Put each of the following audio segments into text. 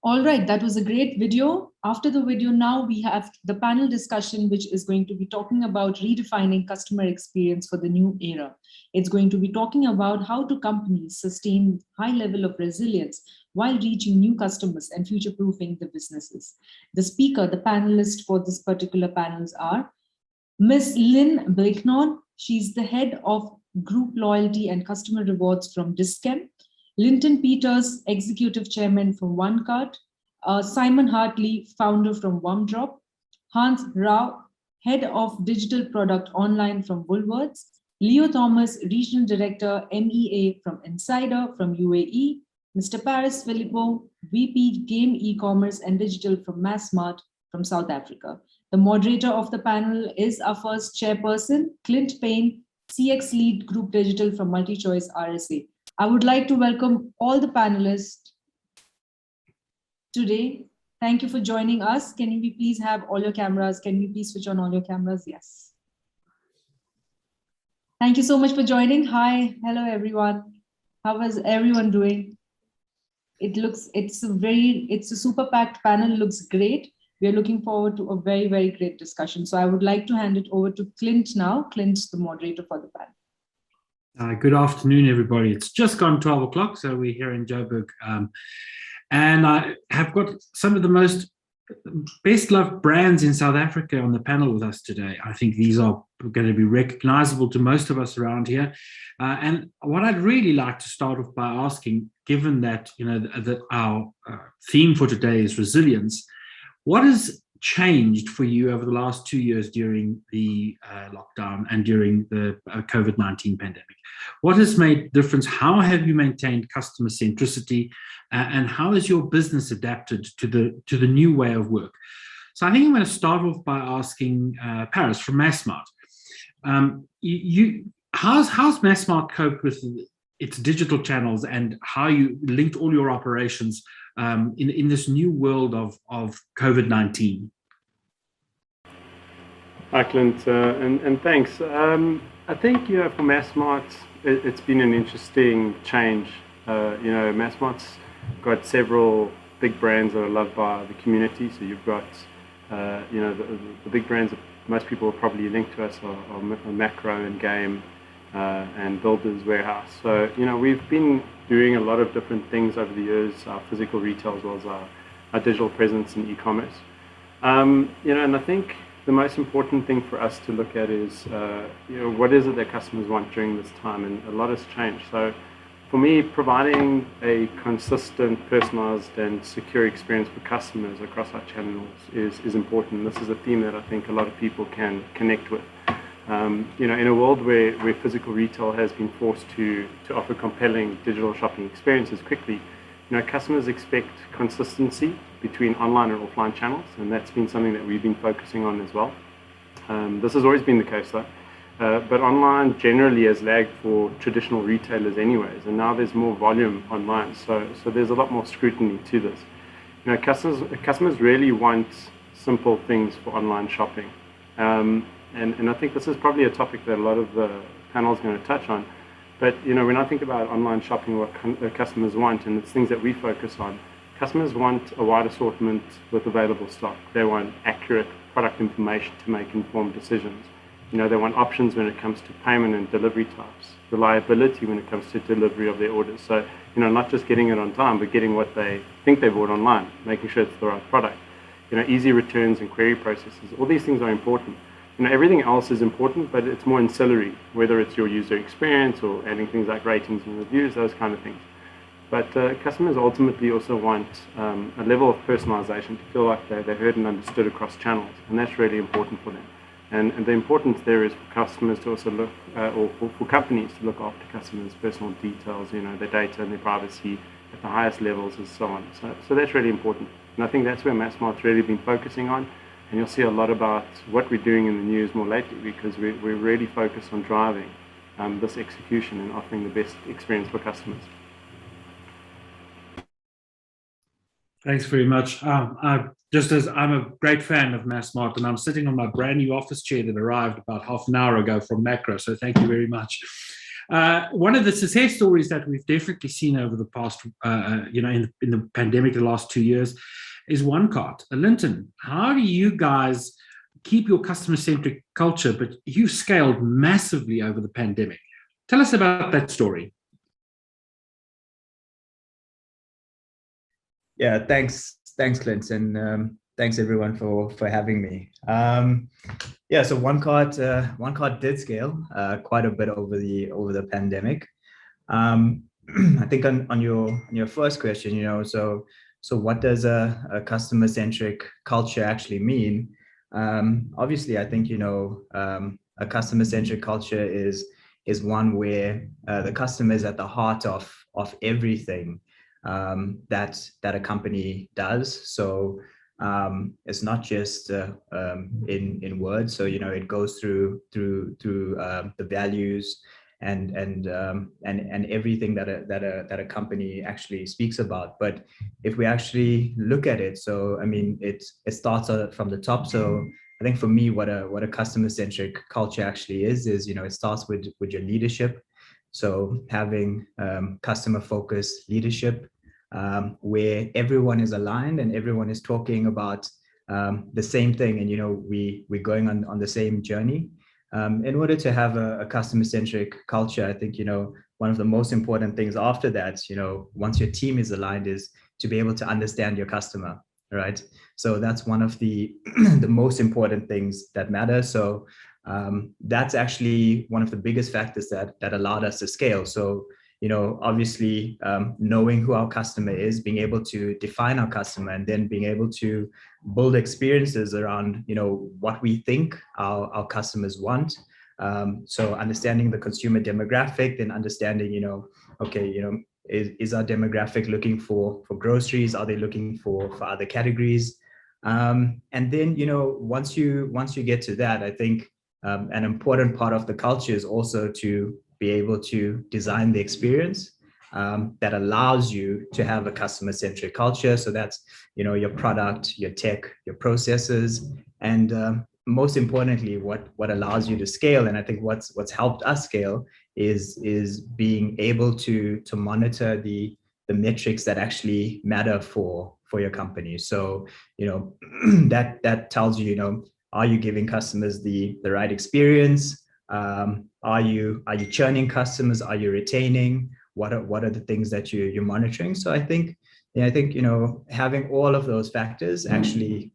All right, that was a great video. After the video, now we have the panel discussion, which is going to be talking about redefining customer experience for the new era. It's going to be talking about how do companies sustain high level of resilience while reaching new customers and future-proofing the businesses. The speaker, the panelists for this particular panels are Ms. Lynn Blakenord. She's the head of Group Loyalty and Customer Rewards from Discam. Linton Peters, Executive Chairman from OneCart. Simon Hartley, founder from OneDrop. Hans Rao, Head of Digital Product Online from Woolworths. Leo Thomas, Regional Director, MEA from Insider from UAE. Mr. Paris Filippo, VP Game E-Commerce and Digital from Massmart from South Africa. The moderator of the panel is our first chairperson, Clint Payne, CX Lead Group Digital from MultiChoice RSA. I would like to welcome all the panelists today. Thank you for joining us. Can we please have all your cameras? Can we please switch on all your cameras? Yes. Thank you so much for joining. Hi, hello everyone. How is everyone doing? It's a super packed panel, looks great. We are looking forward to a very, very great discussion. So I would like to hand it over to Clint now. Clint's the moderator for the panel. Good afternoon, everybody. It's just gone 12 o'clock, so we're here in Joburg. And I have got some of the best loved brands in South Africa on the panel with us today. I think these are going to be recognizable to most of us around here. And what I'd really like to start off by asking, given that, that our theme for today is resilience, what has changed for you over the last 2 years during the lockdown and during the COVID-19 pandemic? What has made difference? How have you maintained customer centricity, and how has your business adapted to the new way of work? So I think I'm going to start off by asking Paris from Massmart. How's Massmart coped with its digital channels and how you linked all your operations in this new world of COVID-19? Hi, Clint, and thanks. I think, for Massmart, it's been an interesting change. Massmart's got several big brands that are loved by the community. So you've got, the big brands that most people are probably linked to us are Macro and Game and Builders Warehouse. So, we've been doing a lot of different things over the years, our physical retail as well as our digital presence in e-commerce. And I think the most important thing for us to look at is, what is it that customers want during this time? And a lot has changed. So for me, providing a consistent, personalized and secure experience for customers across our channels is important. This is a theme that I think a lot of people can connect with. In a world where physical retail has been forced to offer compelling digital shopping experiences quickly, customers expect consistency between online and offline channels, and that's been something that we've been focusing on as well. This has always been the case though, but online generally has lagged for traditional retailers anyways, and now there's more volume online, so there's a lot more scrutiny to this. Customers really want simple things for online shopping, and I think this is probably a topic that a lot of the panel is going to touch on. But when I think about online shopping, what customers want, and it's things that we focus on, customers want a wide assortment with available stock. They want accurate product information to make informed decisions. They want options when it comes to payment and delivery types, reliability when it comes to delivery of their orders. So, not just getting it on time, but getting what they think they bought online, making sure it's the right product. Easy returns and query processes. All these things are important. Everything else is important, but it's more ancillary, whether it's your user experience or adding things like ratings and reviews, those kind of things. But customers ultimately also want a level of personalization to feel like they're heard and understood across channels, and that's really important for them. And the importance there is for customers to also look, or for companies to look after customers' personal details, their data and their privacy at the highest levels and so on. So that's really important. And I think that's where Massmart's really been focusing on. And you'll see a lot about what we're doing in the news more lately, because we're really focused on driving this execution and offering the best experience for customers. Thanks very much. Just as I'm a great fan of Massmart, and I'm sitting on my brand new office chair that arrived about half an hour ago from Macro, so thank you very much. One of the success stories that we've definitely seen over the past, in the pandemic, the last 2 years, is OneCart. Linton, how do you guys keep your customer-centric culture, but you've scaled massively over the pandemic? Tell us about that story. Yeah, thanks, Clint, and thanks everyone for having me. Yeah, so OneCart did scale quite a bit over the pandemic. I think on your first question, so what does a customer-centric culture actually mean? Obviously, I think a customer-centric culture is one where the customer is at the heart of everything that a company does. So it's not just in words. So it goes through the values and everything that a company actually speaks about. But if we actually look at it, so I mean, it starts from the top. So I think for me, what a customer-centric culture actually is it starts with your leadership. So having customer-focused leadership where everyone is aligned and everyone is talking about the same thing, and we're going on the same journey. In order to have a customer-centric culture, I think one of the most important things after that, once your team is aligned, is to be able to understand your customer, right? So that's one of the the most important things that matter. So that's actually one of the biggest factors that allowed us to scale. So obviously knowing who our customer is, being able to define our customer, and then being able to build experiences around what we think our customers want. So understanding the consumer demographic, then understanding is our demographic looking for groceries? Are they looking for other categories? And then once you get to that, I think an important part of the culture is also to be able to design the experience that allows you to have a customer-centric culture. So that's your product, your tech, your processes, and most importantly, what allows you to scale. And I think what's helped us scale is being able to monitor the metrics that actually matter for your company. So that tells you, are you giving customers the right experience? Are you churning customers? Are you retaining? What are the things that you're monitoring? So I think having all of those factors actually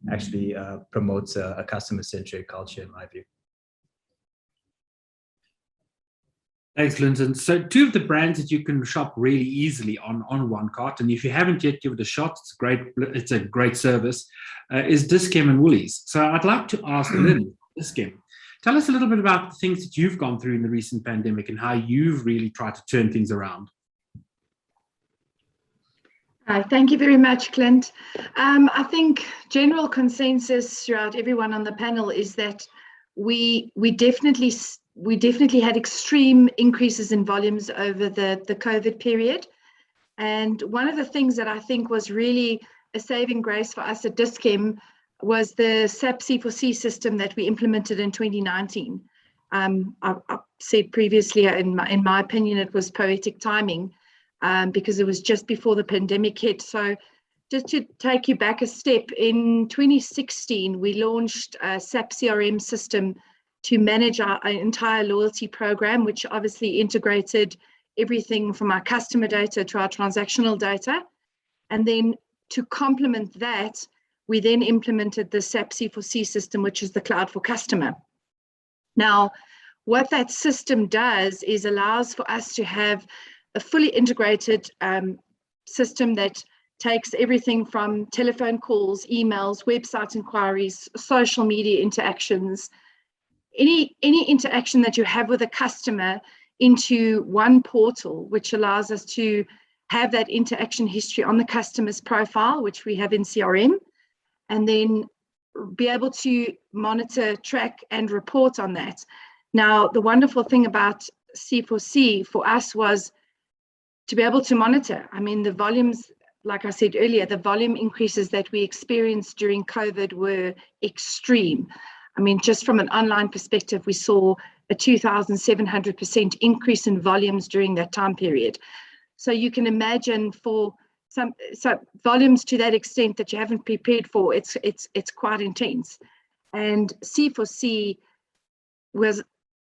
promotes a customer-centric culture, in my view. Thanks, Linton. So two of the brands that you can shop really easily on OneCart, and if you haven't yet, give it a shot. It's a great service. Is Dis-Chem and Woolies. So I'd like to ask Lynn, Dis-Chem, tell us a little bit about the things that you've gone through in the recent pandemic and how you've really tried to turn things around. Thank you very much, Clint. I think general consensus throughout everyone on the panel is that we definitely had extreme increases in volumes over the COVID period. And one of the things that I think was really a saving grace for us at Dis-Chem was the SAP C4C system that we implemented in 2019. I've said previously, in my opinion, it was poetic timing because it was just before the pandemic hit. So just to take you back a step, in 2016, we launched a SAP CRM system to manage our entire loyalty program, which obviously integrated everything from our customer data to our transactional data. And then to complement that, we then implemented the SAP C4C system, which is the cloud for customer. Now, what that system does is allows for us to have a fully integrated system that takes everything from telephone calls, emails, website inquiries, social media interactions, any interaction that you have with a customer into one portal, which allows us to have that interaction history on the customer's profile, which we have in CRM, and then be able to monitor, track, and report on that. Now, the wonderful thing about C4C for us was to be able to monitor. I mean, the volumes, like I said earlier, the volume increases that we experienced during COVID were extreme. I mean, just from an online perspective, we saw a 2,700% increase in volumes during that time period. So you can imagine for so volumes to that extent that you haven't prepared for, it's quite intense. And C4C was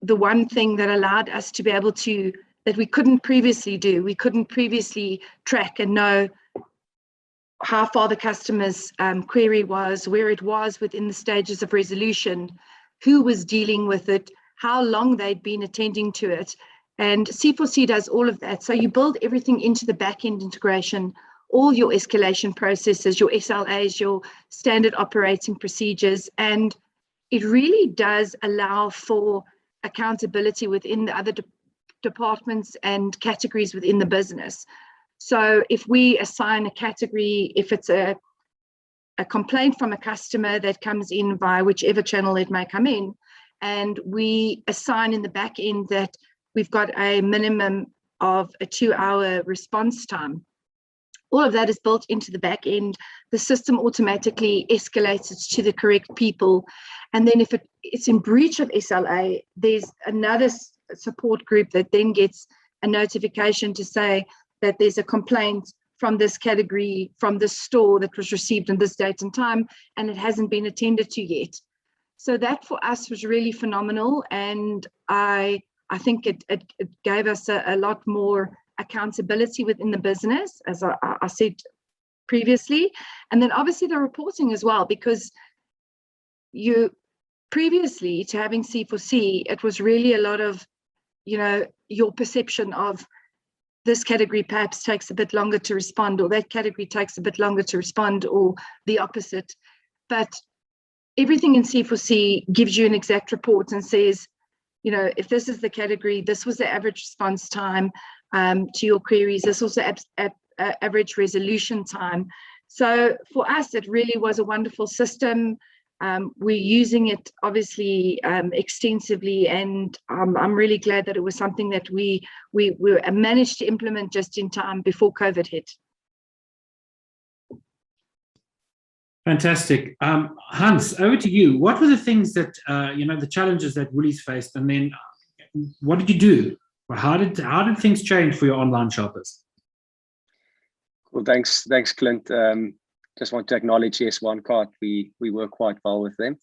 the one thing that allowed us to be able to, that we couldn't previously do. We couldn't previously track and know how far the customer's query was, where it was within the stages of resolution, who was dealing with it, how long they'd been attending to it. And C4C does all of that. So you build everything into the back-end integration, all your escalation processes, your SLAs, your standard operating procedures, and it really does allow for accountability within the other departments and categories within the business. So if we assign a category, if it's a complaint from a customer that comes in via whichever channel it may come in, and we assign in the back end that we've got a minimum of a 2-hour response time, all of that is built into the back end. The system automatically escalates it to the correct people. And then if it's in breach of SLA, there's another support group that then gets a notification to say that there's a complaint from this category, from this store that was received on this date and time, and it hasn't been attended to yet. So that for us was really phenomenal. And I think it gave us a lot more accountability within the business, as I said previously. And then obviously the reporting as well, because you previously to having C4C, it was really a lot of, your perception of this category perhaps takes a bit longer to respond, or that category takes a bit longer to respond, or the opposite. But everything in C4C gives you an exact report and says, if this is the category, this was the average response time to your queries, this was the average resolution time. So for us, it really was a wonderful system. We're using it obviously extensively, and I'm really glad that it was something that we managed to implement just in time before COVID hit. Fantastic. Hans, over to you. What were the things that, the challenges that Woolies faced, and then what did you do? How did things change for your online shoppers? Well, thanks, Clint. Just want to acknowledge, yes, OneCart, we work quite well with them.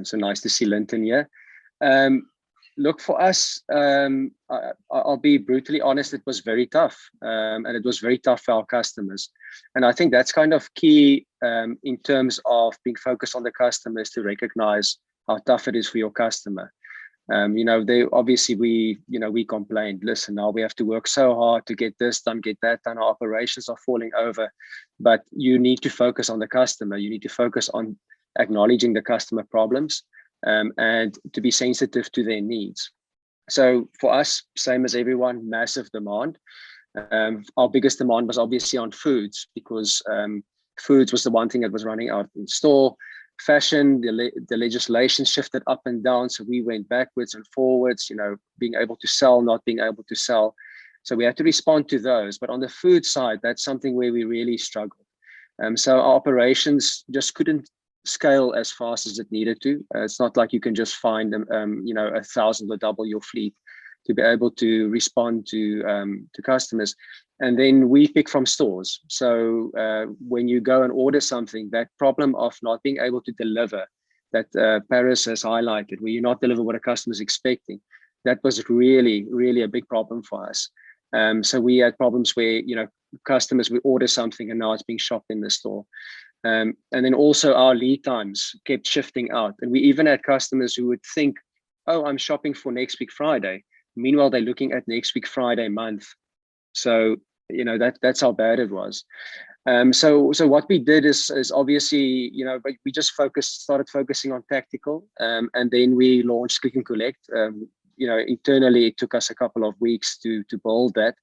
So nice to see Linton here. Look, for us, I'll be brutally honest, it was very tough. And it was very tough for our customers. And I think that's kind of key in terms of being focused on the customers, to recognize how tough it is for your customer. They obviously, we complained, listen, now we have to work so hard to get this done, get that done, our operations are falling over. But you need to focus on the customer. You need to focus on acknowledging the customer problems and to be sensitive to their needs. So for us, same as everyone, massive demand. Our biggest demand was obviously on foods, because foods was the one thing that was running out in store. Fashion, the legislation shifted up and down, so we went backwards and forwards, being able to sell, not being able to sell. So we had to respond to those. But on the food side, that's something where we really struggled. So our operations just couldn't scale as fast as it needed to. It's not like you can just find 1,000 or double your fleet to be able to respond to customers. And then we pick from stores. So when you go and order something, that problem of not being able to deliver, that Paris has highlighted, where you not deliver what a customer is expecting, that was really, really a big problem for us. So we had problems where, customers would order something and now it's being shopped in the store. And then also our lead times kept shifting out. And we even had customers who would think, oh, I'm shopping for next week Friday. Meanwhile, they're looking at next week Friday month. So, that's how bad it was. So what we did is obviously, we just started focusing on tactical, and then we launched Click and Collect. Internally, it took us a couple of weeks to build that.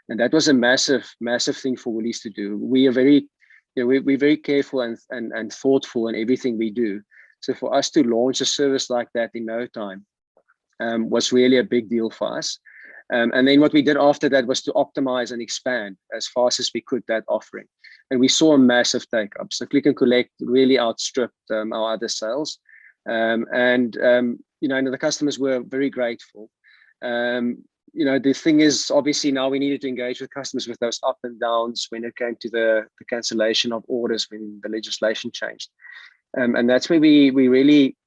And that was a massive, massive thing for Woolies to do. We are very, we're very careful and thoughtful in everything we do. So for us to launch a service like that in no time was really a big deal for us. And then what we did after that was to optimize and expand as fast as we could that offering. And we saw a massive take up. So Click and Collect really outstripped our other sales. And the customers were very grateful. The thing is, obviously now we needed to engage with customers with those up and downs when it came to the cancellation of orders when the legislation changed. And that's where we really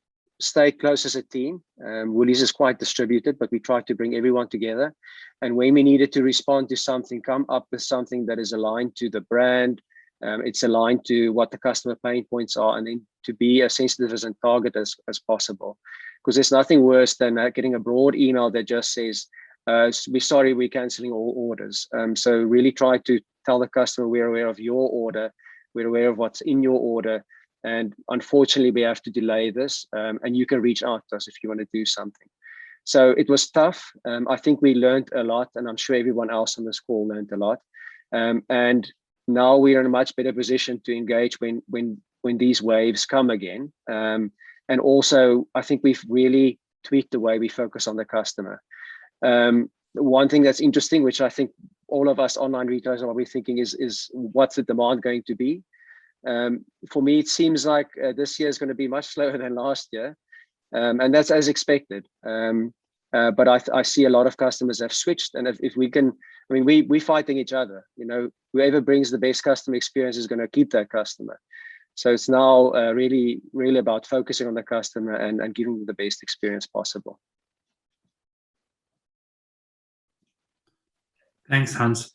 stayed close as a team. Woolies is quite distributed, but we tried to bring everyone together. And when we needed to respond to something, come up with something that is aligned to the brand, it's aligned to what the customer pain points are, and then to be as sensitive and targeted as possible. Because there's nothing worse than getting a broad email that just says, we're sorry, we're canceling all orders. So really try to tell the customer we're aware of your order, we're aware of what's in your order, and unfortunately we have to delay this, and you can reach out to us if you want to do something. So it was tough. I think we learned a lot, and I'm sure everyone else on this call learned a lot. And now we're in a much better position to engage when these waves come again. And also, I think we've really tweaked the way we focus on the customer. One thing that's interesting, which I think all of us online retailers are probably thinking is what's the demand going to be? For me, it seems like this year is going to be much slower than last year. And that's as expected. But I see a lot of customers have switched. And if we can, we're fighting each other. Whoever brings the best customer experience is going to keep that customer. So it's now really, really about focusing on the customer and giving them the best experience possible. Thanks, Hans.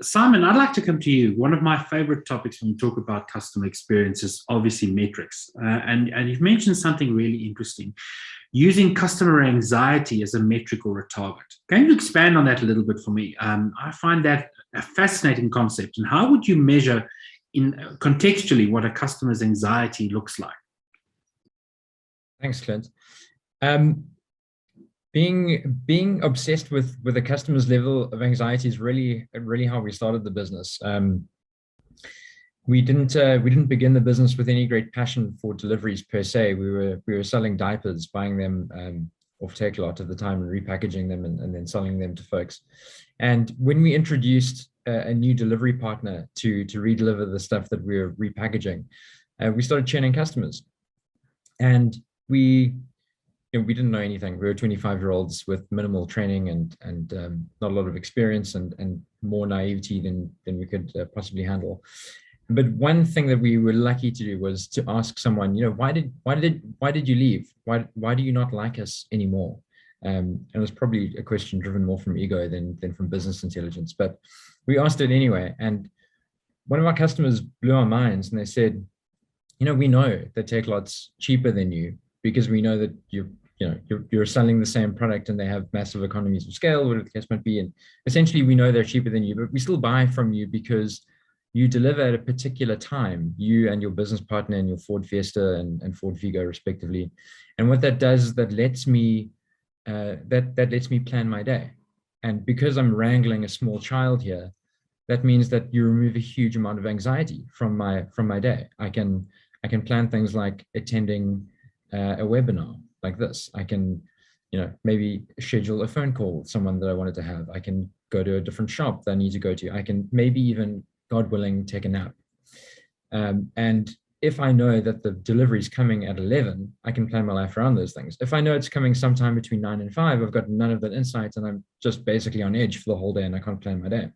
Simon, I'd like to come to you. One of my favorite topics when we talk about customer experience is obviously metrics. And you've mentioned something really interesting, using customer anxiety as a metric or a target. Can you expand on that a little bit for me? I find that a fascinating concept. And how would you measure contextually what a customer's anxiety looks like? Thanks, Clint. Being obsessed with a customer's level of anxiety is really how we started the business. We didn't begin the business with any great passion for deliveries per se. We were selling diapers, buying them off Takealot at the time and repackaging them and then selling them to folks. And when we introduced a new delivery partner to redeliver the stuff that we were repackaging, we started churning customers. And we didn't know anything. We were 25-year-olds with minimal training and not a lot of experience and more naivety than we could possibly handle. But one thing that we were lucky to do was to ask someone, why did you leave? Why do you not like us anymore? And it was probably a question driven more from ego than from business intelligence. But we asked it anyway. And one of our customers blew our minds, and they said, we know that Takealot's cheaper than you because we know that you're selling the same product and they have massive economies of scale, whatever the case might be. And essentially, we know they're cheaper than you, but we still buy from you because you deliver at a particular time, you and your business partner and your Ford Fiesta and Ford Figo, respectively. And what that does is that lets me plan my day. And because I'm wrangling a small child here, that means that you remove a huge amount of anxiety from my day. I can plan things like attending a webinar like this. I can, maybe schedule a phone call with someone that I wanted to have. I can go to a different shop that I need to go to. I can maybe even, God willing, take a nap. And if I know that the delivery is coming at 11, I can plan my life around those things. If I know it's coming sometime between 9 and 5, I've got none of that insight and I'm just basically on edge for the whole day and I can't plan my day.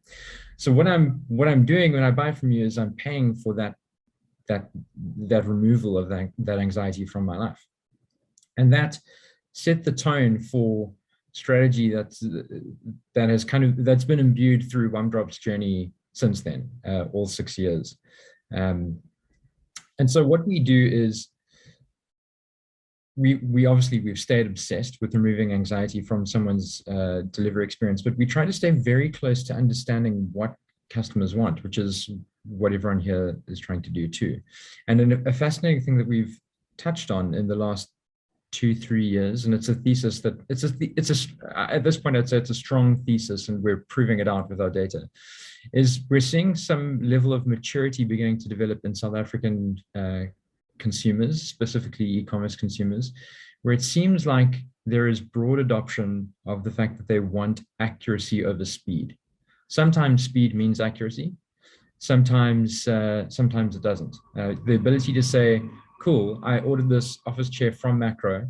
So what I'm doing when I buy from you is I'm paying for that removal of that anxiety from my life. And that set the tone for strategy that's been imbued through OneDrop's journey since then, all 6 years. And so what we do is we've stayed obsessed with removing anxiety from someone's delivery experience, but we try to stay very close to understanding what customers want, which is what everyone here is trying to do too. And a fascinating thing that we've touched on in the last 2-3 years, and it's a thesis that at this point I'd say it's a strong thesis, and we're proving it out with our data, is we're seeing some level of maturity beginning to develop in South African consumers, specifically e-commerce consumers, where it seems like there is broad adoption of the fact that they want accuracy over speed. Sometimes speed means accuracy. Sometimes it doesn't. The ability to say, cool, I ordered this office chair from Macro.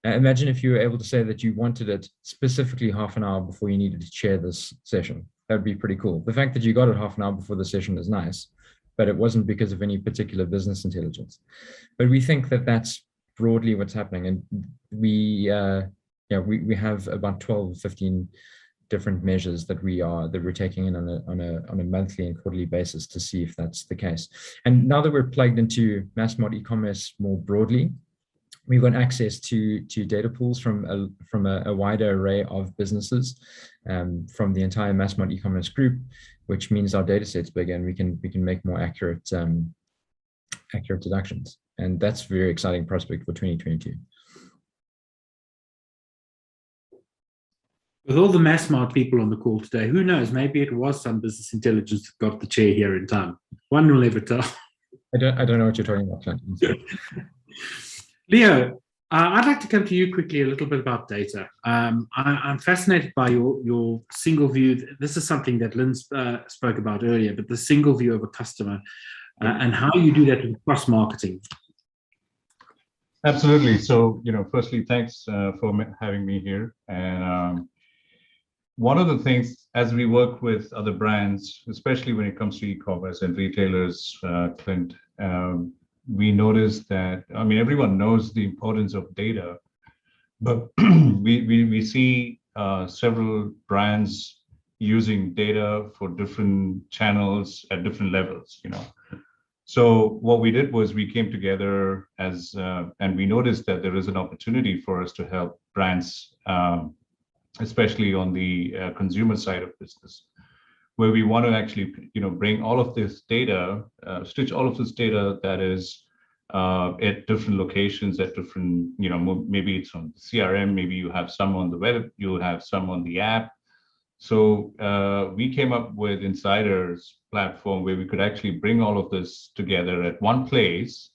Imagine if you were able to say that you wanted it specifically half an hour before you needed to chair this session. That would be pretty cool. The fact that you got it half an hour before the session is nice, but it wasn't because of any particular business intelligence. But we think that that's broadly what's happening. And we have about 12, 15 different measures that we're taking in on a monthly and quarterly basis to see if that's the case. And now that we're plugged into mass mod e-commerce more broadly, we've got access to data pools from a wider array of businesses from the entire mass mod e-commerce group, which means our data set's bigger and we can make more accurate deductions. And that's a very exciting prospect for 2022. With all the mass smart people on the call today, who knows? Maybe it was some business intelligence that got the chair here in time. One will never tell. I don't know what you're talking about, Clint. Leo, I'd like to come to you quickly a little bit about data. I'm fascinated by your single view. This is something that Lynn spoke about earlier, but the single view of a customer and how you do that with cross marketing. Absolutely. So, firstly, thanks for having me here. And one of the things, as we work with other brands, especially when it comes to e-commerce and retailers, Clint, we noticed that, everyone knows the importance of data, but we see several brands using data for different channels at different levels, So what we did was we came together and we noticed that there is an opportunity for us to help brands, especially on the consumer side of business, where we want to actually, bring all of this data, stitch all of this data that is at different locations, at different, maybe it's on CRM, maybe you have some on the web, you have some on the app. So we came up with Insider's platform where we could actually bring all of this together at one place,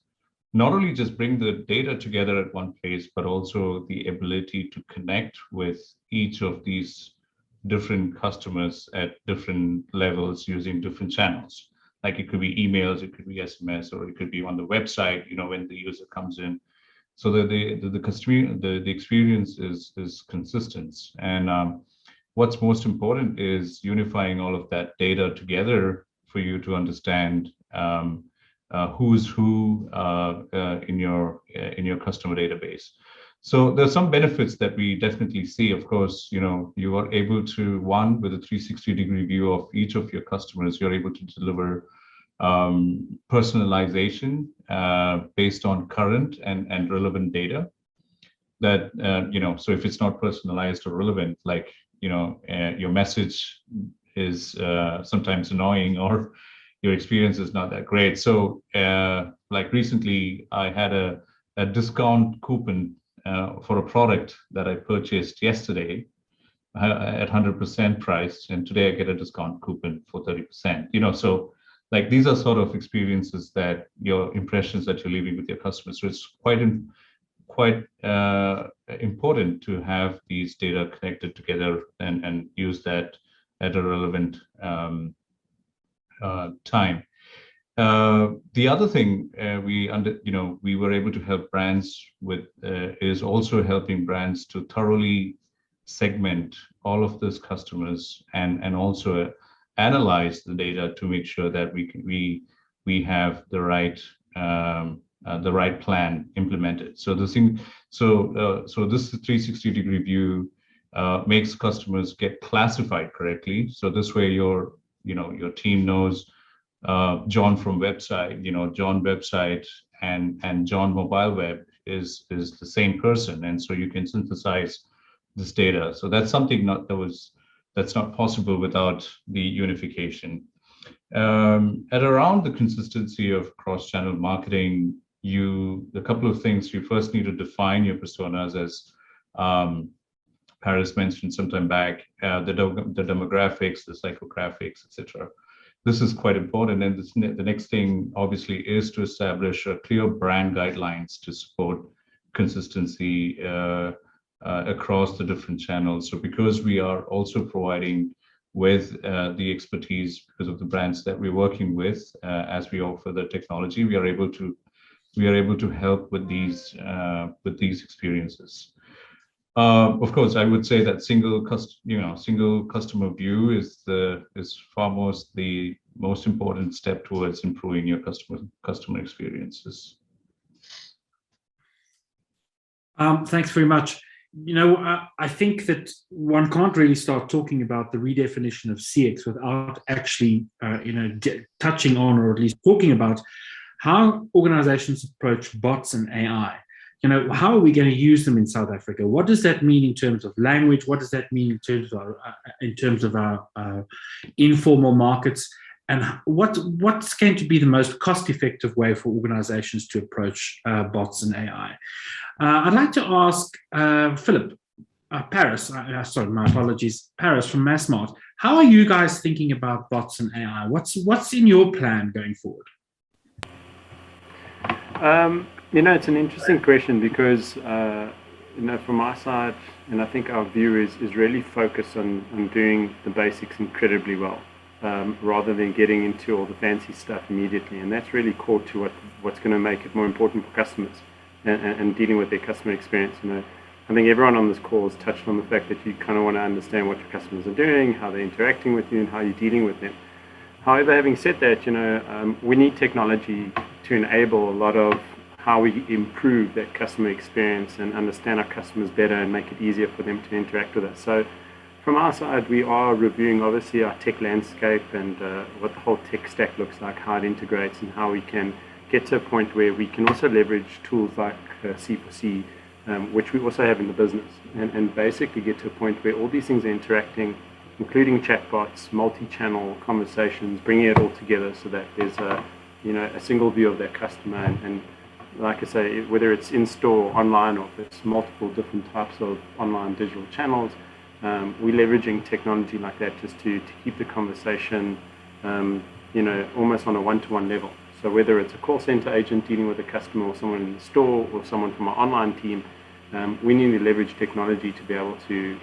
not only just bring the data together at one place, but also the ability to connect with each of these different customers at different levels using different channels. Like it could be emails, it could be SMS, or it could be on the website, when the user comes in, so that the experience is consistent. And what's most important is unifying all of that data together for you to understand who's who in your customer database. So there's some benefits that we definitely see. Of course, you are able to, one, with a 360-degree view of each of your customers, you're able to deliver personalization based on current and relevant data. That so if it's not personalized or relevant, like your message is sometimes annoying or your experience is not that great. So like recently, I had a discount coupon for a product that I purchased yesterday at 100% price, and today I get a discount coupon for 30%. So like these are sort of experiences that your impressions that you're leaving with your customers. So it's quite important to have these data connected together and use that at a relevant time. The other thing we were able to help brands with is also helping brands to thoroughly segment all of those customers and also analyze the data to make sure that we have the right plan implemented. So this 360-degree view makes customers get classified correctly. So this way your team knows John from website, John website and John mobile web is the same person, and so you can synthesize this data. So that's something that's not possible without the unification. At around the consistency of cross-channel marketing, the couple of things, you first need to define your personas, as Paris mentioned sometime back, the demographics, the psychographics, etc. This is quite important. And the next thing, obviously, is to establish a clear brand guidelines to support consistency across the different channels. So because we are also providing with the expertise, because of the brands that we're working with, as we offer the technology, we are able to help with these experiences. Of course, I would say that single customer view is foremost the most important step towards improving your customer experiences. Thanks very much. I think that one can't really start talking about the redefinition of CX without actually, touching on, or at least talking about, how organizations approach bots and AI. How are we going to use them in South Africa? What does that mean in terms of language? What does that mean in terms of our informal markets? And what's going to be the most cost-effective way for organizations to approach bots and AI? I'd like to ask Philip, Paris, sorry, my apologies, Paris from Massmart. How are you guys thinking about bots and AI? What's in your plan going forward? It's an interesting question because, from our side, and I think our view is really focused on doing the basics incredibly well, rather than getting into all the fancy stuff immediately. And that's really core to what's going to make it more important for customers and dealing with their customer experience. I think everyone on this call has touched on the fact that you kind of want to understand what your customers are doing, how they're interacting with you, and how you're dealing with them. However, having said that, we need technology to enable a lot of how we improve that customer experience and understand our customers better and make it easier for them to interact with us. So from our side, we are reviewing obviously our tech landscape and what the whole tech stack looks like, how it integrates, and how we can get to a point where we can also leverage tools like C4C, which we also have in the business, and basically get to a point where all these things are interacting, including chatbots, multi-channel conversations, bringing it all together so that there's a single view of that customer. And like I say, whether it's in-store, online, or if it's multiple different types of online digital channels, we're leveraging technology like that just to keep the conversation, almost on a one-to-one level. So whether it's a call center agent dealing with a customer, or someone in the store, or someone from our online team, we need to leverage technology to be able to,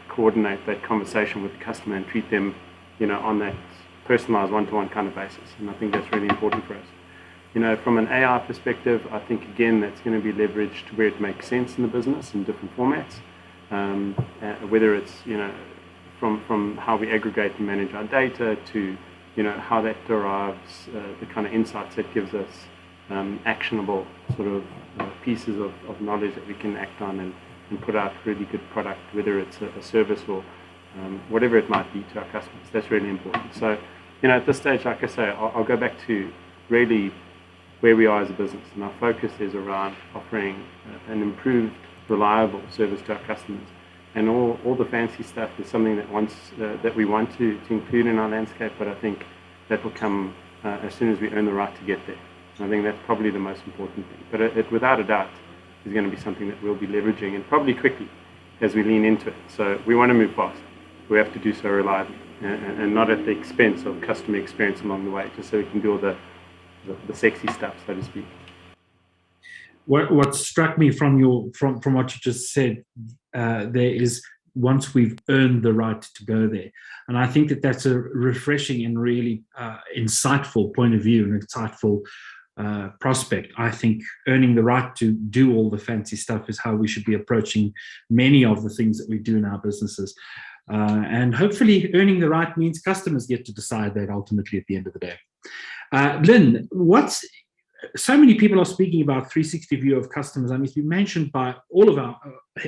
coordinate that conversation with the customer and treat them, on that personalized one-to-one kind of basis. And I think that's really important for us. From an AI perspective, I think, again, that's going to be leveraged where it makes sense in the business in different formats, whether it's, from how we aggregate and manage our data to, how that derives the kind of insights that gives us actionable sort of pieces of knowledge that we can act on and put out really good product, whether it's a service or whatever it might be to our customers. That's really important. So, at this stage, like I say, I'll go back to really where we are as a business, and our focus is around offering an improved, reliable service to our customers. And all the fancy stuff is something that we want to include in our landscape, but I think that will come as soon as we earn the right to get there. And I think that's probably the most important thing. But it without a doubt is going to be something that we'll be leveraging, and probably quickly as we lean into it. So we want to move fast. We have to do so reliably and not at the expense of customer experience along the way, just so we can do all the sexy stuff, so to speak. What struck me from what you just said there is, once we've earned the right to go there. And I think that that's a refreshing and really insightful point of view, an insightful prospect. I think earning the right to do all the fancy stuff is how we should be approaching many of the things that we do in our businesses. And hopefully earning the right means customers get to decide that ultimately at the end of the day. Lynn, so many people are speaking about 360 view of customers. I mean, it's been mentioned by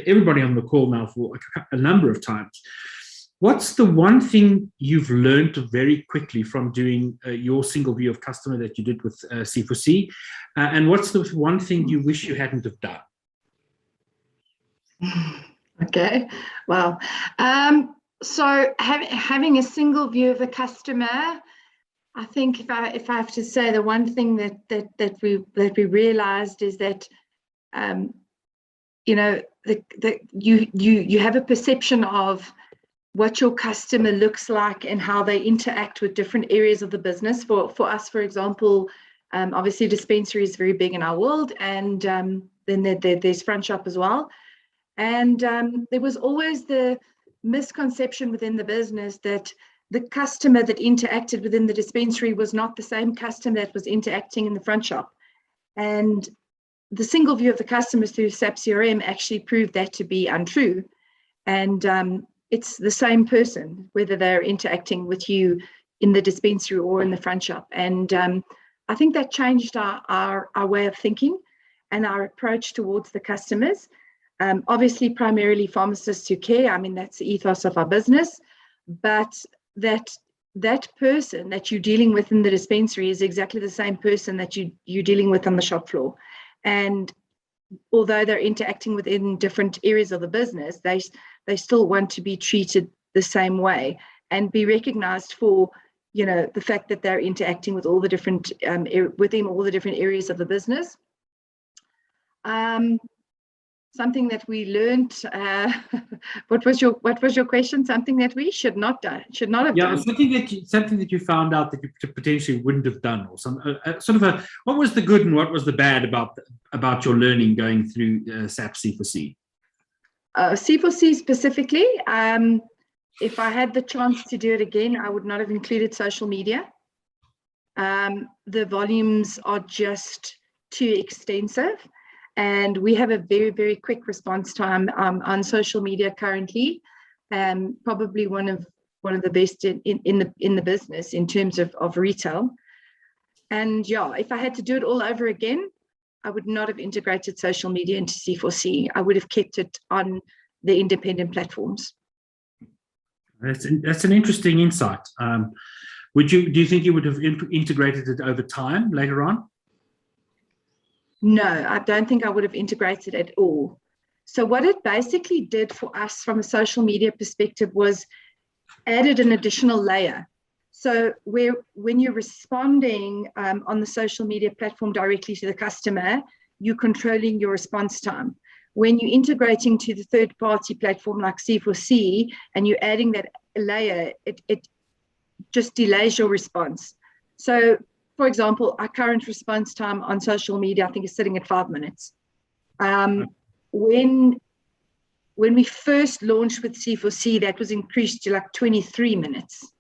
everybody on the call now for a number of times. What's the one thing you've learned very quickly from doing your single view of customer that you did with C4C? And what's the one thing you wish you hadn't have done? Okay, wow. So having a single view of a customer, I think if I have to say, the one thing that we realized is that you have a perception of what your customer looks like and how they interact with different areas of the business. For us, for example, obviously dispensary is very big in our world, and then there's front shop as well. And there was always the misconception within the business that the customer that interacted within the dispensary was not the same customer that was interacting in the front shop. And the single view of the customers through SAP CRM actually proved that to be untrue. And it's the same person, whether they're interacting with you in the dispensary or in the front shop. And I think that changed our way of thinking and our approach towards the customers. Obviously, primarily pharmacists who care. I mean, that's the ethos of our business. But that person that you're dealing with in the dispensary is exactly the same person that you're dealing with on the shop floor. And although they're interacting within different areas of the business, they still want to be treated the same way and be recognized for, you know, the fact that they're interacting with all the different within all the different areas of the business. Something that we learned. What was your question? Something that we should not have done. Something that you found out that you potentially wouldn't have done, or some what was the good and what was the bad about your learning going through SAP C4C? C4C specifically. If I had the chance to do it again, I would not have included social media. The volumes are just too extensive. And we have a very, very quick response time on social media currently, probably one of the best in the business in terms of retail. And yeah, if I had to do it all over again, I would not have integrated social media into C4C. I would have kept it on the independent platforms. That's an interesting insight. Do you think you would have integrated it over time later on? No, I don't think I would have integrated at all. So what it basically did for us from a social media perspective was added an additional layer. So when you're responding on the social media platform directly to the customer, you're controlling your response time. When you're integrating to the third-party platform like C4C and you're adding that layer, it just delays your response. So for example, our current response time on social media, I think, is sitting at 5 minutes. When we first launched with C4C, that was increased to like 23 minutes.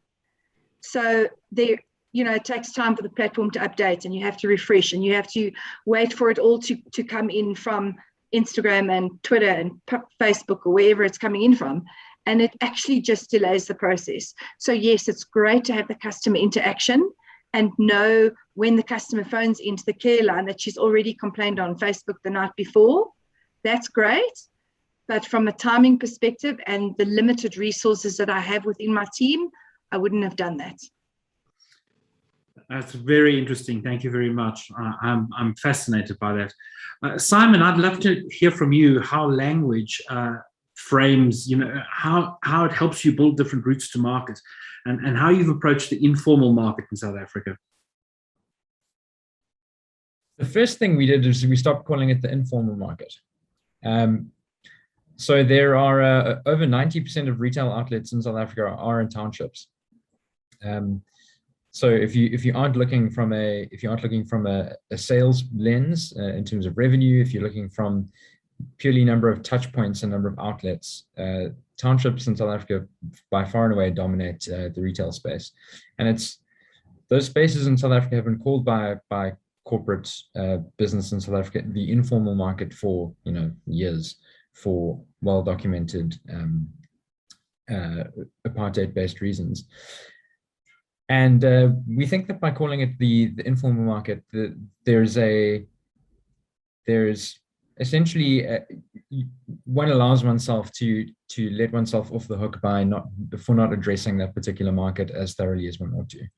So there, you know, it takes time for the platform to update, and you have to refresh, and you have to wait for it all to come in from Instagram and Twitter and Facebook or wherever it's coming in from. And it actually just delays the process. So yes, it's great to have the customer interaction and know when the customer phones into the care line that she's already complained on Facebook the night before. That's great. But from a timing perspective and the limited resources that I have within my team, I wouldn't have done that. That's very interesting. Thank you very much. I'm fascinated by that. Simon, I'd love to hear from you how language frames, you know, how it helps you build different routes to market, and how you've approached the informal market in South Africa. The first thing we did is we stopped calling it the informal market. So there are over 90% of retail outlets in South Africa are in townships. So if you aren't looking from a sales lens in terms of revenue, if you're looking from purely number of touch points and number of outlets, townships in South Africa by far and away dominate the retail space. And those spaces in South Africa have been called by corporate business in South Africa the informal market for, you know, years, for well-documented apartheid-based reasons. And we think that by calling it the informal market, there's essentially one allows oneself to let oneself off the hook for not addressing that particular market as thoroughly as one ought to,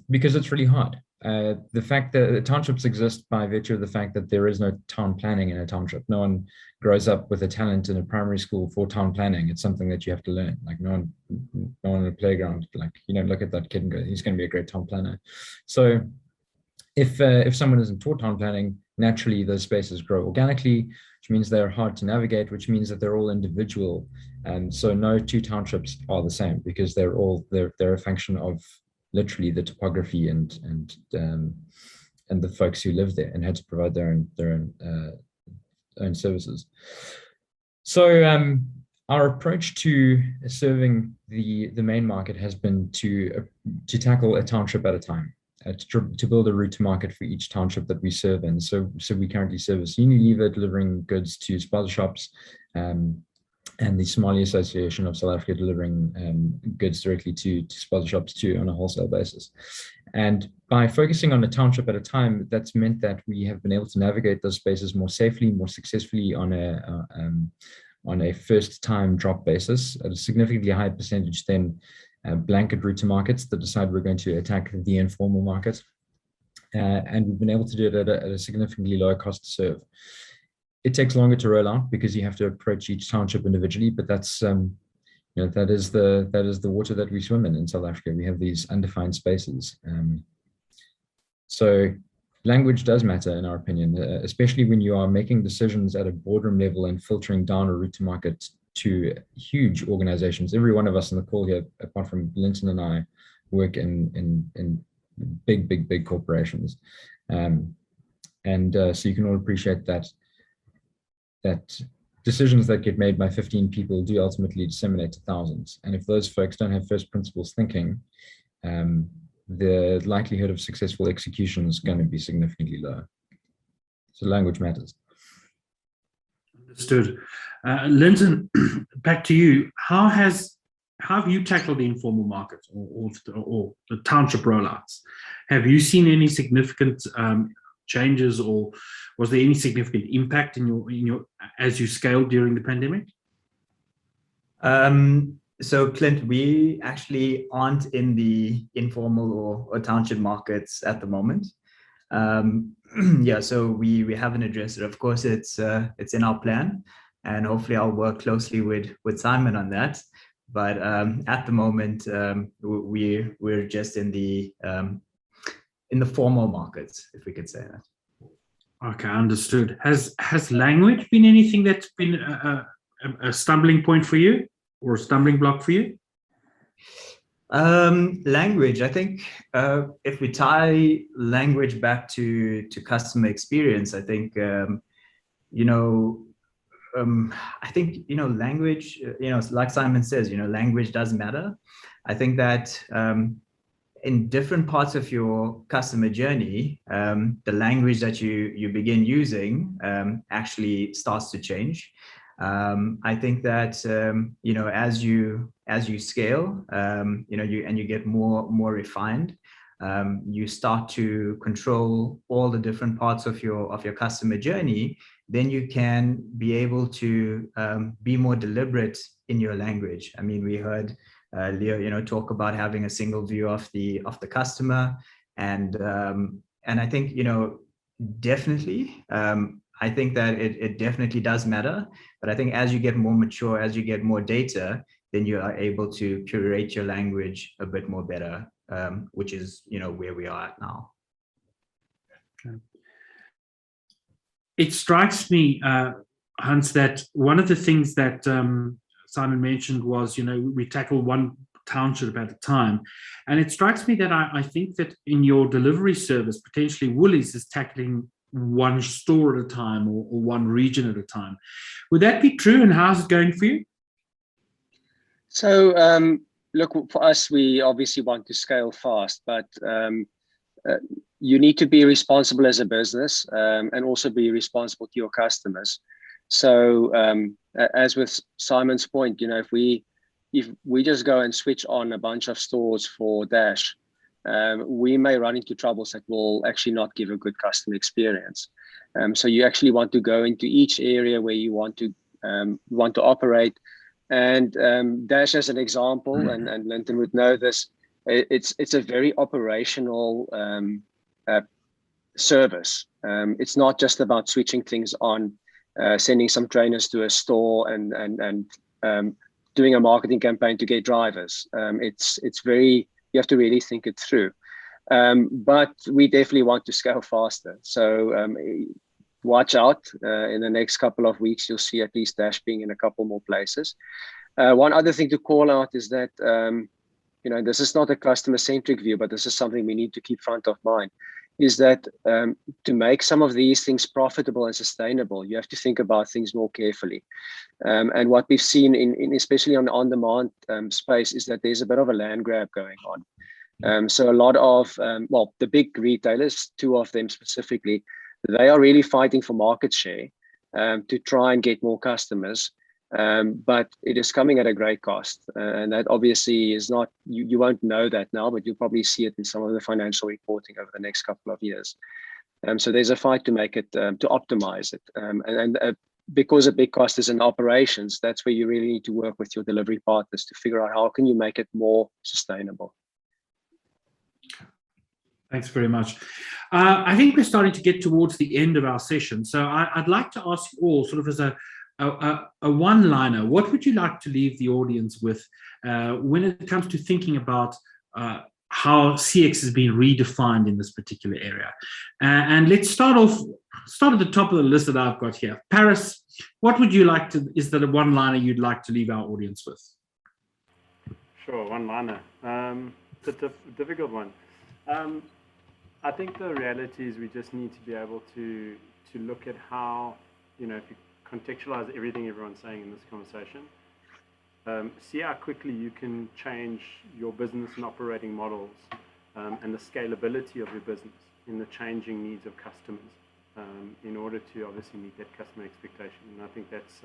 because it's really hard. The fact that townships exist by virtue of the fact that there is no town planning in a township. No one grows up with a talent in a primary school for town planning. It's something that you have to learn. Like no one on a playground, like, you know, look at that kid and go, he's going to be a great town planner. So if someone isn't taught town planning, naturally those spaces grow organically, which means they're hard to navigate, which means that they're all individual. And so no two townships are the same, because they're a function of literally the topography and the folks who live there and had to provide their own services. So our approach to serving the main market has been to tackle a township at a time. to build a route to market for each township that we serve in. So we currently service Unilever delivering goods to spaza shops, and the Somali Association of South Africa delivering goods directly to spaza shops too on a wholesale basis. And by focusing on a township at a time, that's meant that we have been able to navigate those spaces more safely, more successfully on a first-time drop basis at a significantly higher percentage than blanket route to markets that decide we're going to attack the informal market. And we've been able to do it at a significantly lower cost to serve. It takes longer to roll out because you have to approach each township individually, but that's that is the water that we swim in South Africa. We have these undefined spaces. So language does matter in our opinion, especially when you are making decisions at a boardroom level and filtering down a route to market to huge organizations. Every one of us on the call here, apart from Linton and I, work in big corporations. So you can all appreciate that decisions that get made by 15 people do ultimately disseminate to thousands. And if those folks don't have first principles thinking, the likelihood of successful execution is going to be significantly lower. So language matters. Understood. Linton, back to you. How have you tackled the informal market or the township rollouts? Have you seen any significant changes, or was there any significant impact in your as you scaled during the pandemic? So Clint, we actually aren't in the informal or township markets at the moment. Yeah, so we haven't addressed it. Of course, it's in our plan, and hopefully I'll work closely with Simon on that. But at the moment, we're just in the formal markets, if we could say that. Okay, understood. Has language been anything that's been a stumbling point for you, or a stumbling block for you? Language, I think if we tie language back to customer experience, I think I think language, like Simon says, language does matter. I think that in different parts of your customer journey, the language that you begin using actually starts to change. I think that as you scale, and you get more refined, you start to control all the different parts of your customer journey. Then you can be able to be more deliberate in your language. I mean, we heard Leo, talk about having a single view of the customer, and I think definitely. I think that it definitely does matter, but I think as you get more mature, as you get more data, then you are able to curate your language a bit more better, which is where we are at now. Okay. It strikes me, Hans, that one of the things that Simon mentioned was, we tackle one township at a time. And it strikes me that I think that in your delivery service, potentially Woolies is tackling one store at a time or one region at a time. Would that be true, and how's it going for you? So look, for us, we obviously want to scale fast, but you need to be responsible as a business, and also be responsible to your customers. So as with Simon's point, if we just go and switch on a bunch of stores for Dash, we may run into troubles that will actually not give a good customer experience. So you actually want to go into each area where you want to operate. And Dash, as an example, and Linton would know this, it's a very operational service. It's not just about switching things on, sending some trainers to a store and doing a marketing campaign to get drivers. It's very, you have to really think it through. But we definitely want to scale faster. So watch out. In the next couple of weeks, you'll see at least Dash being in a couple more places. One other thing to call out is that, this is not a customer-centric view, but this is something we need to keep front of mind, is that to make some of these things profitable and sustainable, you have to think about things more carefully. And what we've seen in especially on the on-demand space is that there's a bit of a land grab going on. So a lot of, well, the big retailers, two of them specifically, they are really fighting for market share to try and get more customers. But it is coming at a great cost. And that obviously is not, you won't know that now, but you'll probably see it in some of the financial reporting over the next couple of years. So there's a fight to make it, to optimize it. And because a big cost is in operations, that's where you really need to work with your delivery partners to figure out how can you make it more sustainable. Thanks very much. I think we're starting to get towards the end of our session. So I'd like to ask you all, sort of as a one-liner, what would you like to leave the audience with when it comes to thinking about how CX has been redefined in this particular area? And let's start at the top of the list that I've got here. Paris, what would you like to, is there a one-liner you'd like to leave our audience with? Sure, one-liner. It's a difficult one. I think the reality is we just need to be able to look at how, if you contextualize everything everyone's saying in this conversation, see how quickly you can change your business and operating models and the scalability of your business in the changing needs of customers in order to obviously meet that customer expectation. And I think that's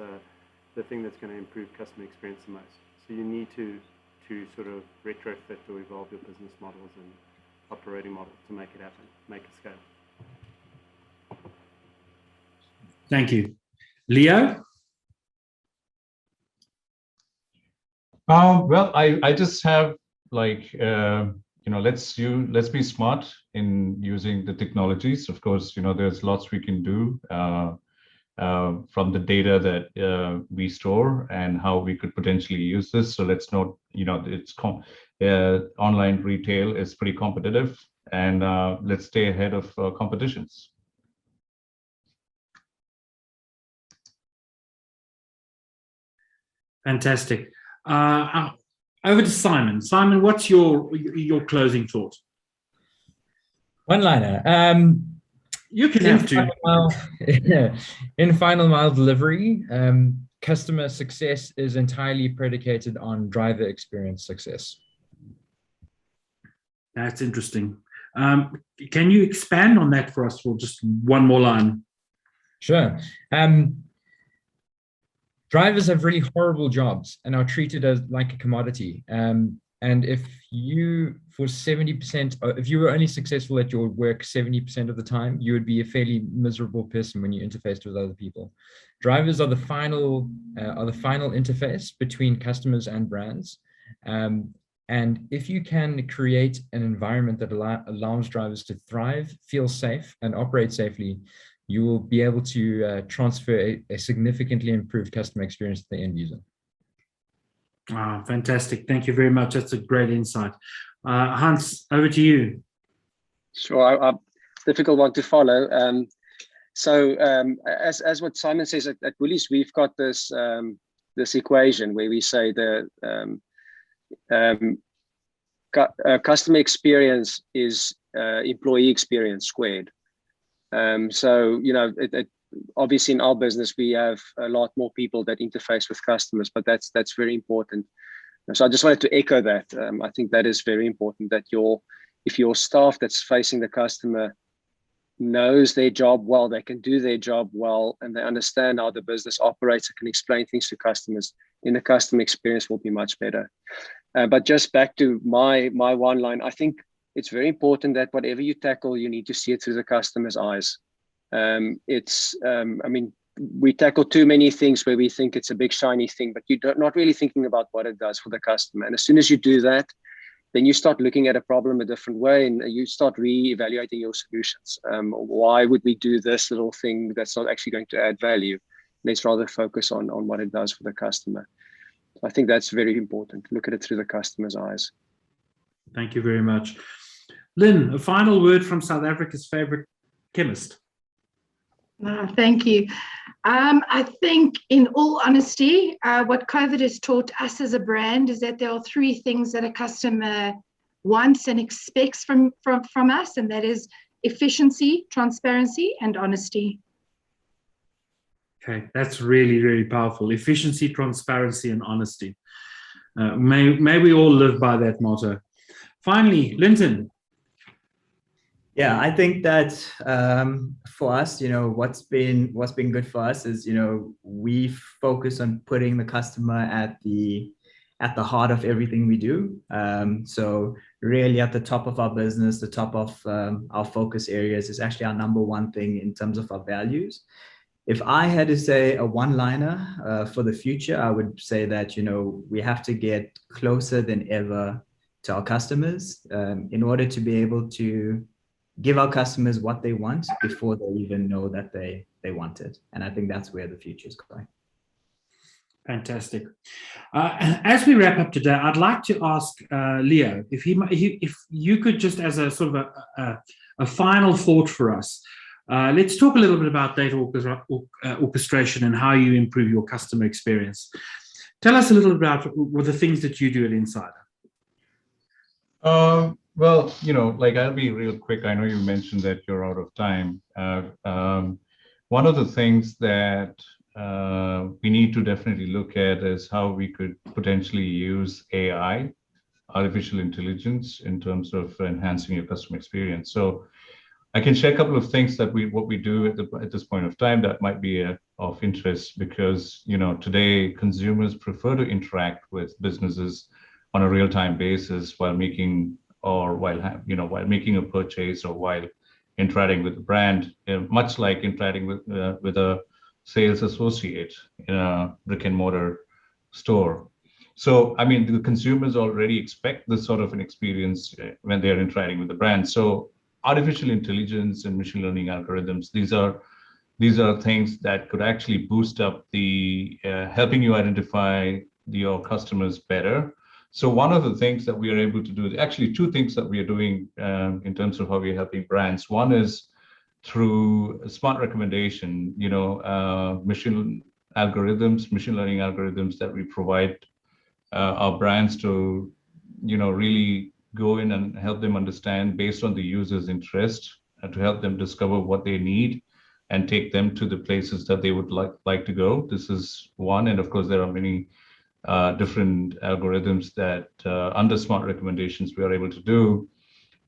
the thing that's going to improve customer experience the most. So you need to sort of retrofit or evolve your business models and operating models to make it happen, make it scale. Thank you. Leo? Well, I just have like, let's be smart in using the technologies. Of course, there's lots we can do from the data that we store and how we could potentially use this. So let's not, online retail is pretty competitive, and let's stay ahead of competitions. Fantastic. Over to Simon. Simon, what's your closing thought? One-liner. You can have to. In final mile delivery, customer success is entirely predicated on driver experience success. That's interesting. Can you expand on that for us for just one more line? Sure. Drivers have really horrible jobs and are treated as like a commodity. And if you, for 70%, if you were only successful at your work 70% of the time, you would be a fairly miserable person when you interfaced with other people. Drivers are the final interface between customers and brands. And if you can create an environment that allows drivers to thrive, feel safe, and operate safely, you will be able to transfer a significantly improved customer experience to the end user. Wow, fantastic. Thank you very much. That's a great insight. Hans, over to you. Sure, difficult one to follow. As what Simon says, at Woolies, we've got this this equation where we say the customer experience is employee experience squared. Obviously in our business, we have a lot more people that interface with customers, but that's very important. So I just wanted to echo that. I think that is very important, that if your staff that's facing the customer knows their job well, they can do their job well, and they understand how the business operates and can explain things to customers, then the customer experience will be much better. But just back to my one line, I think it's very important that whatever you tackle, you need to see it through the customer's eyes. We tackle too many things where we think it's a big shiny thing, but you're not really thinking about what it does for the customer. And as soon as you do that, then you start looking at a problem a different way, and you start re-evaluating your solutions. Why would we do this little thing that's not actually going to add value? Let's rather focus on what it does for the customer. I think that's very important. Look at it through the customer's eyes. Thank you very much. Lynn, a final word from South Africa's favorite chemist. Thank you. I think, in all honesty, what COVID has taught us as a brand is that there are three things that a customer wants and expects from us, and that is efficiency, transparency, and honesty. Okay, that's really, really powerful. Efficiency, transparency, and honesty. May we all live by that motto. finally, Linton. Yeah, I think that for us, what's been good for us is, we focus on putting the customer at the heart of everything we do. So really at the top of our business, the top of our focus areas is actually our number one thing in terms of our values. If I had to say a one-liner for the future, I would say that, we have to get closer than ever to our customers in order to be able to give our customers what they want before they even know that they want it. And I think that's where the future is going. Fantastic. As we wrap up today, I'd like to ask Leo if you could just, as a sort of a final thought for us, let's talk a little bit about data orchestration and how you improve your customer experience. Tell us a little about what the things that you do at Insider. Well, I'll be real quick. I know you mentioned that you're out of time. One of the things that we need to definitely look at is how we could potentially use AI, artificial intelligence, in terms of enhancing your customer experience. So I can share a couple of things that what we do at this point of time that might be of interest, because today consumers prefer to interact with businesses on a real-time basis while making a purchase or while interacting with the brand, much like interacting with a sales associate in a brick and mortar store. So, I mean, the consumers already expect this sort of an experience when they're interacting with the brand. So artificial intelligence and machine learning algorithms, these are things that could actually boost up the helping you identify your customers better. So one of the things that we are able to do, actually two things that we are doing in terms of how we're helping brands. One is through smart recommendation, machine learning algorithms that we provide our brands to, really go in and help them understand based on the user's interest and to help them discover what they need and take them to the places that they would like to go. This is one, and of course there are many different algorithms that under smart recommendations we are able to do.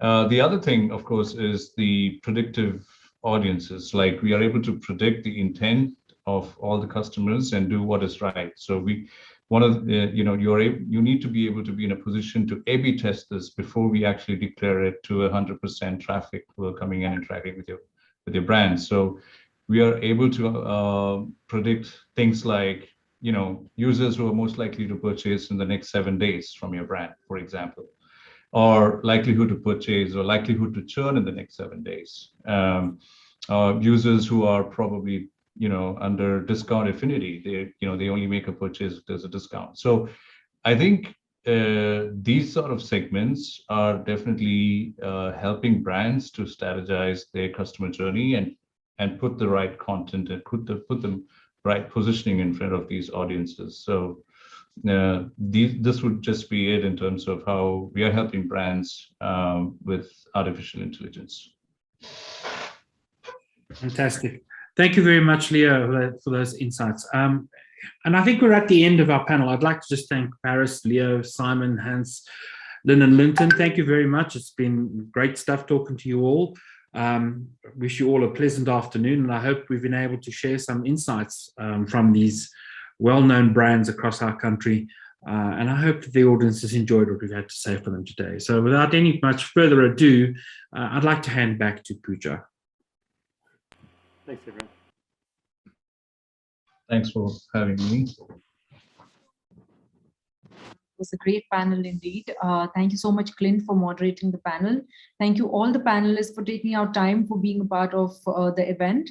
The other thing, of course, is the predictive audiences. Like, we are able to predict the intent of all the customers and do what is right. So you need to be able to be in a position to A/B test this before we actually declare it to 100% traffic who are coming in and interacting with your brand. So we are able to predict things like, users who are most likely to purchase in the next 7 days from your brand, for example, or likelihood to purchase or likelihood to churn in the next 7 days. Users who are probably, under discount affinity, they only make a purchase if there's a discount. So I think these sort of segments are definitely helping brands to strategize their customer journey and put the right content and put the right positioning in front of these audiences. So this would just be it in terms of how we are helping brands with artificial intelligence. Fantastic. Thank you very much, Leo, for those insights. And I think we're at the end of our panel. I'd like to just thank Paris, Leo, Simon, Hans, Lynn, and Linton. Thank you very much. It's been great stuff talking to you all. Wish you all a pleasant afternoon, and I hope we've been able to share some insights from these well-known brands across our country. And I hope that the audience has enjoyed what we've had to say for them today. So without any much further ado, I'd like to hand back to Pooja. Thanks, everyone. Thanks for having me. It was a great panel indeed. Thank you so much, Clint, for moderating the panel. Thank you all the panelists for taking out time for being a part of the event.